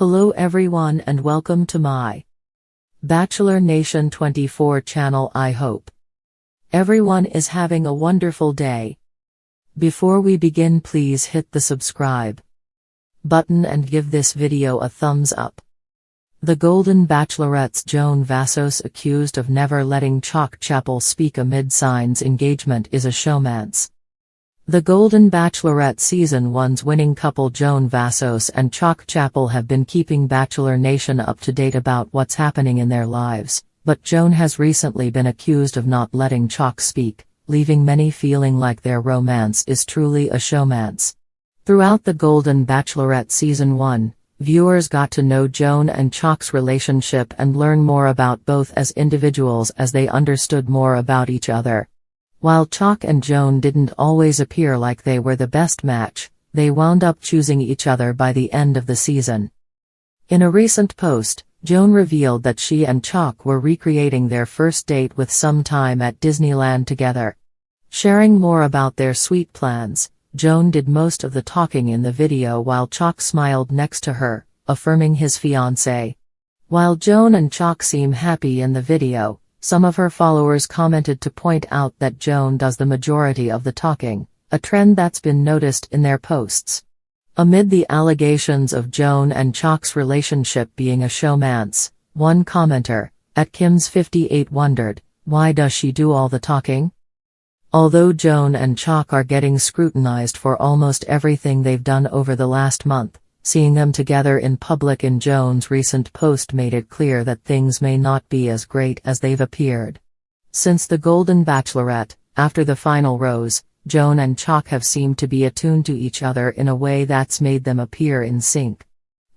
Hello everyone and welcome to my Bachelor Nation 24 channel. I hope everyone is having a wonderful day. Before we begin, please hit the subscribe button and give this video a thumbs up. The Golden Bachelorette's Joan Vassos accused of never letting Chock Chapple speak amid signs engagement is a showmance. The Golden Bachelorette Season 1's winning couple Joan Vassos and Chock Chapple have been keeping Bachelor Nation up to date about what's happening in their lives, but Joan has recently been accused of not letting Chock speak, leaving many feeling like their romance is truly a showmance. Throughout the Golden Bachelorette Season 1, viewers got to know Joan and Chock's relationship and learn more about both as individuals as they understood more about each other. While Chock and Joan didn't always appear like they were the best match, they wound up choosing each other by the end of the season. In a recent post, Joan revealed that she and Chock were recreating their first date with some time at Disneyland together. Sharing more about their sweet plans, Joan did most of the talking in the video while Chock smiled next to her, affirming his fiancé. While Joan and Chock seem happy in the video, some of her followers commented to point out that Joan does the majority of the talking, a trend that's been noticed in their posts. Amid the allegations of Joan and Chock's relationship being a showmance, one commenter, @Kims58, wondered, why does she do all the talking? Although Joan and Chock are getting scrutinized for almost everything they've done over the last month, seeing them together in public in Joan's recent post made it clear that things may not be as great as they've appeared. Since the Golden Bachelorette, after the final rose, Joan and Chock have seemed to be attuned to each other in a way that's made them appear in sync.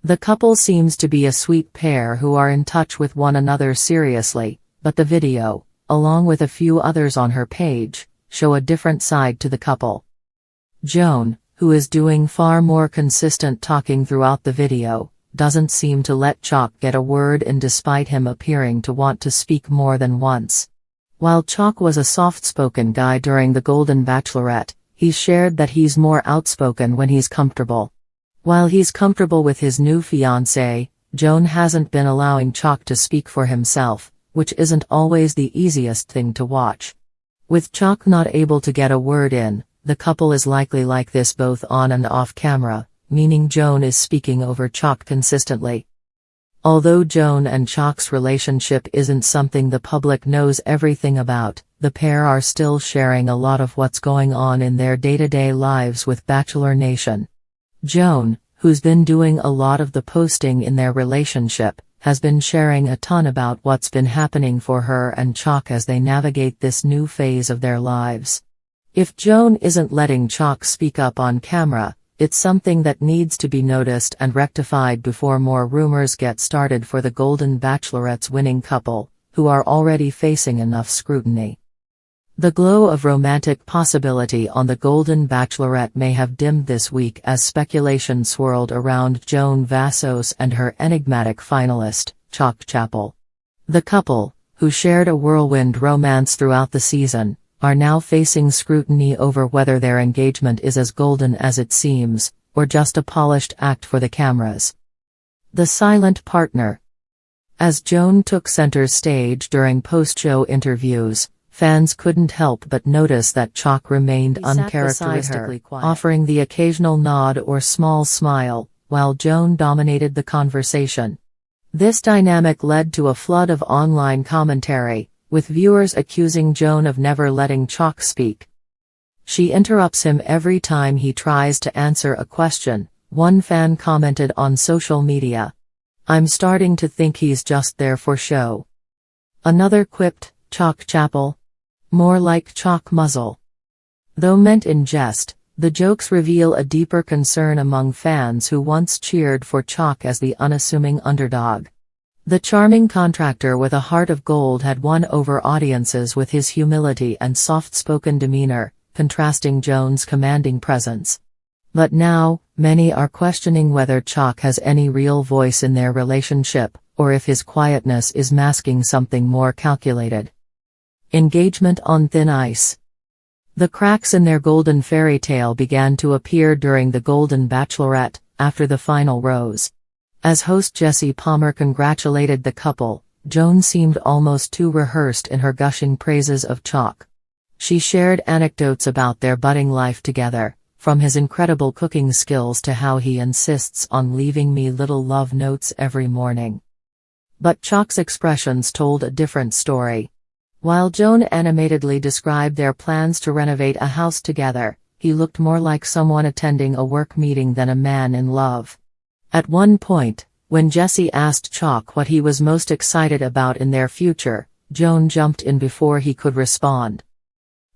The couple seems to be a sweet pair who are in touch with one another seriously, but the video, along with a few others on her page, show a different side to the couple. Joan, who is doing far more consistent talking throughout the video, doesn't seem to let Chock get a word in despite him appearing to want to speak more than once. While Chock was a soft-spoken guy during the Golden Bachelorette, he's shared that he's more outspoken when he's comfortable. While he's comfortable with his new fiancée, Joan hasn't been allowing Chock to speak for himself, which isn't always the easiest thing to watch. With Chock not able to get a word in, the couple is likely like this both on and off camera, meaning Joan is speaking over Chock consistently. Although Joan and Chock's relationship isn't something the public knows everything about, the pair are still sharing a lot of what's going on in their day-to-day lives with Bachelor Nation. Joan, who's been doing a lot of the posting in their relationship, has been sharing a ton about what's been happening for her and Chock as they navigate this new phase of their lives. If Joan isn't letting Chock speak up on camera, it's something that needs to be noticed and rectified before more rumors get started for the Golden Bachelorette's winning couple, who are already facing enough scrutiny. The glow of romantic possibility on the Golden Bachelorette may have dimmed this week as speculation swirled around Joan Vassos and her enigmatic finalist, Chock Chapple. The couple, who shared a whirlwind romance throughout the season, are now facing scrutiny over whether their engagement is as golden as it seems, or just a polished act for the cameras. The silent partner. As Joan took center stage during post-show interviews, fans couldn't help but notice that Chock remained uncharacteristically quiet, offering the occasional nod or small smile, while Joan dominated the conversation. This dynamic led to a flood of online commentary, with viewers accusing Joan of never letting Chock speak. She interrupts him every time he tries to answer a question, one fan commented on social media. "I'm starting to think he's just there for show." Another quipped, "Chock Chapple? More like Chock Muzzle." Though meant in jest, the jokes reveal a deeper concern among fans who once cheered for Chock as the unassuming underdog. The charming contractor with a heart of gold had won over audiences with his humility and soft-spoken demeanor, contrasting Joan's commanding presence. But now, many are questioning whether Chock has any real voice in their relationship, or if his quietness is masking something more calculated. Engagement on thin ice. The cracks in their golden fairy tale began to appear during the Golden Bachelorette, after the final rose. As host Jesse Palmer congratulated the couple, Joan seemed almost too rehearsed in her gushing praises of Chock. She shared anecdotes about their budding life together, from his incredible cooking skills to how he insists on leaving me little love notes every morning. But Chock's expressions told a different story. While Joan animatedly described their plans to renovate a house together, he looked more like someone attending a work meeting than a man in love. At one point, when Jesse asked Chock what he was most excited about in their future, Joan jumped in before he could respond.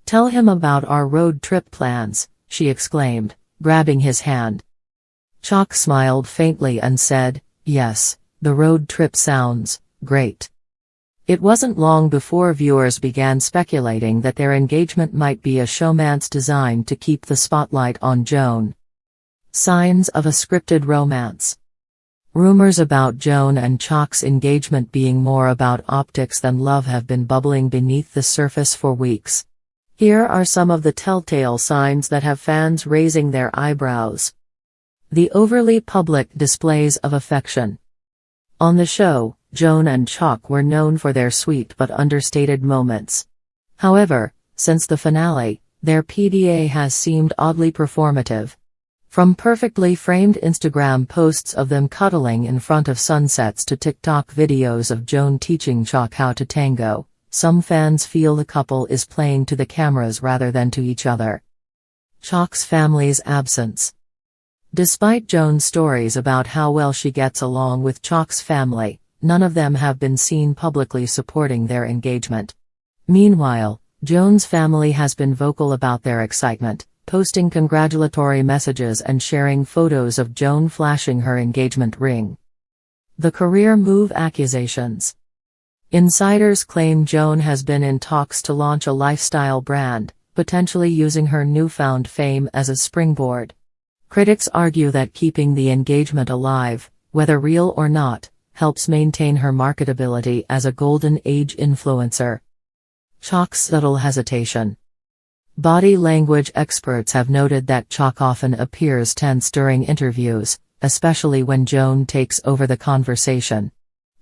"Tell him about our road trip plans," she exclaimed, grabbing his hand. Chock smiled faintly and said, "Yes, the road trip sounds great." It wasn't long before viewers began speculating that their engagement might be a showmance designed to keep the spotlight on Joan. Signs of a scripted romance. Rumors about Joan and Chock's engagement being more about optics than love have been bubbling beneath the surface for weeks. Here are some of the telltale signs that have fans raising their eyebrows. The overly public displays of affection. On the show, Joan and Chock were known for their sweet but understated moments. However, since the finale, their PDA has seemed oddly performative. From perfectly framed Instagram posts of them cuddling in front of sunsets to TikTok videos of Joan teaching Chock how to tango, some fans feel the couple is playing to the cameras rather than to each other. Chock's family's absence. Despite Joan's stories about how well she gets along with Chock's family, none of them have been seen publicly supporting their engagement. Meanwhile, Joan's family has been vocal about their excitement, posting congratulatory messages and sharing photos of Joan flashing her engagement ring. The career move accusations. Insiders claim Joan has been in talks to launch a lifestyle brand, potentially using her newfound fame as a springboard. Critics argue that keeping the engagement alive, whether real or not, helps maintain her marketability as a golden age influencer. Chock's subtle hesitation. Body language experts have noted that Chock often appears tense during interviews, especially when Joan takes over the conversation.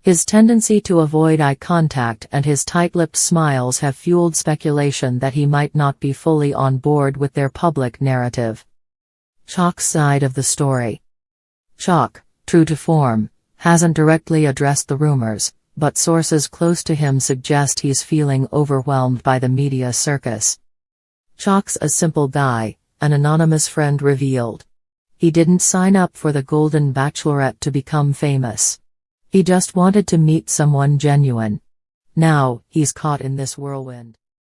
His tendency to avoid eye contact and his tight-lipped smiles have fueled speculation that he might not be fully on board with their public narrative. Chock's side of the story. Chock, true to form, hasn't directly addressed the rumors, but sources close to him suggest he's feeling overwhelmed by the media circus. Chock's a simple guy, an anonymous friend revealed. He didn't sign up for the Golden Bachelorette to become famous. He just wanted to meet someone genuine. Now, he's caught in this whirlwind.